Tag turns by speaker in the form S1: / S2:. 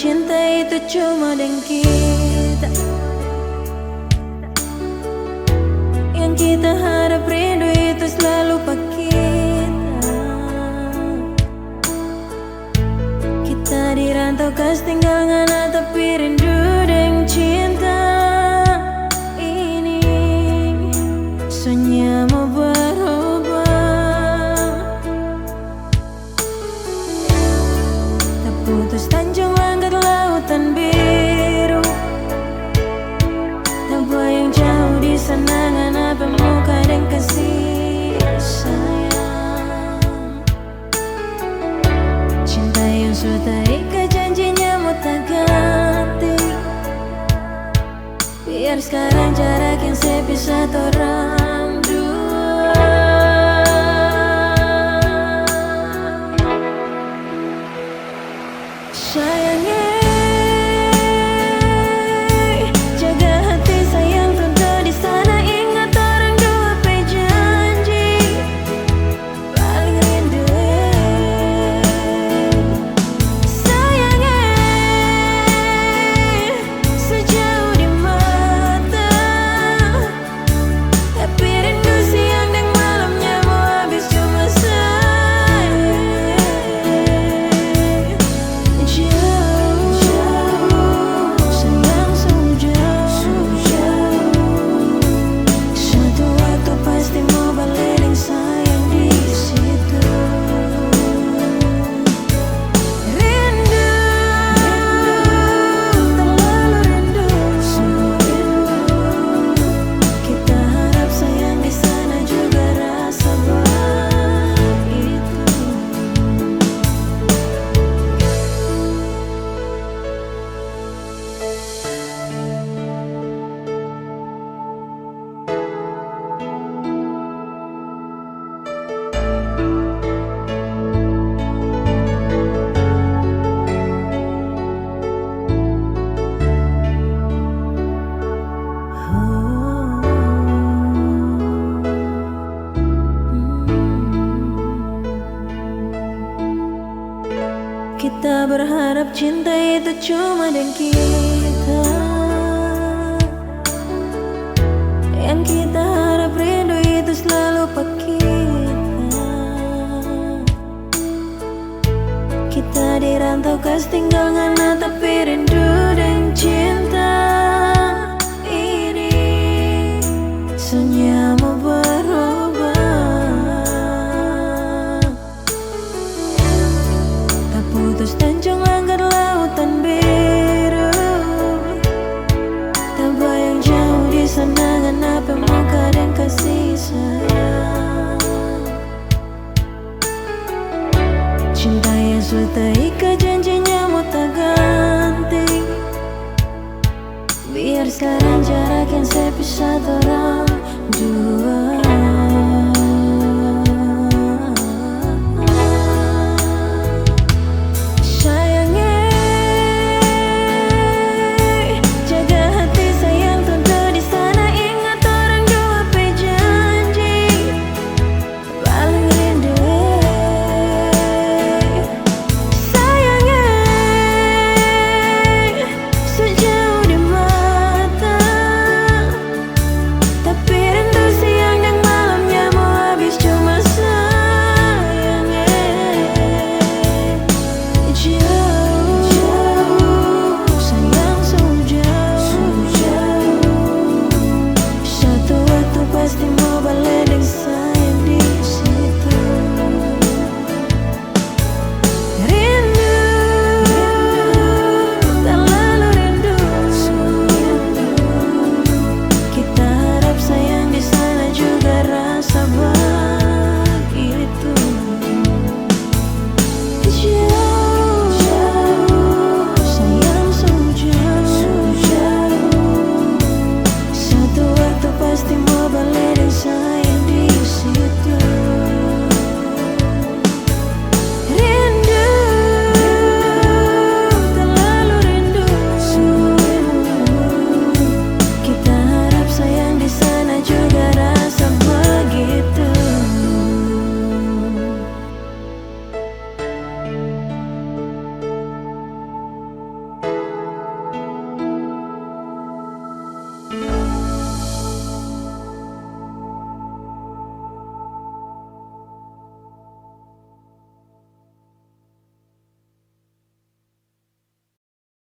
S1: cinta itu cuma dengan kita. Yang kita harap rindu itu selalu pak kita. Kita dirantau kas tinggal ngana tapi rindu dengan cinta ini. Soalnya mau berubah, tak putus tanjung langit lautan biru. Tak bayang jauh di sana ngana pemuka dan kasih sayang. Cinta yang sudah ikat janjinya mau tak ganti. Biar sekarang jarak yang sepisah orang dua. Sayangnya kita berharap cinta itu cuma dengan kita. Yang kita harap rindu itu selalu pak kita. Kita dirantau kas tinggal ngana tapi rindu dan cinta ini. Soalnya mau putus tanjung langit lautan biru. Tak bayang jauh di sana ngana pemuka dan kasih sayang. Cinta yang sudah ikat janjinya mau tak ganti. Biar sekarang jarak yang sepisah orang dua.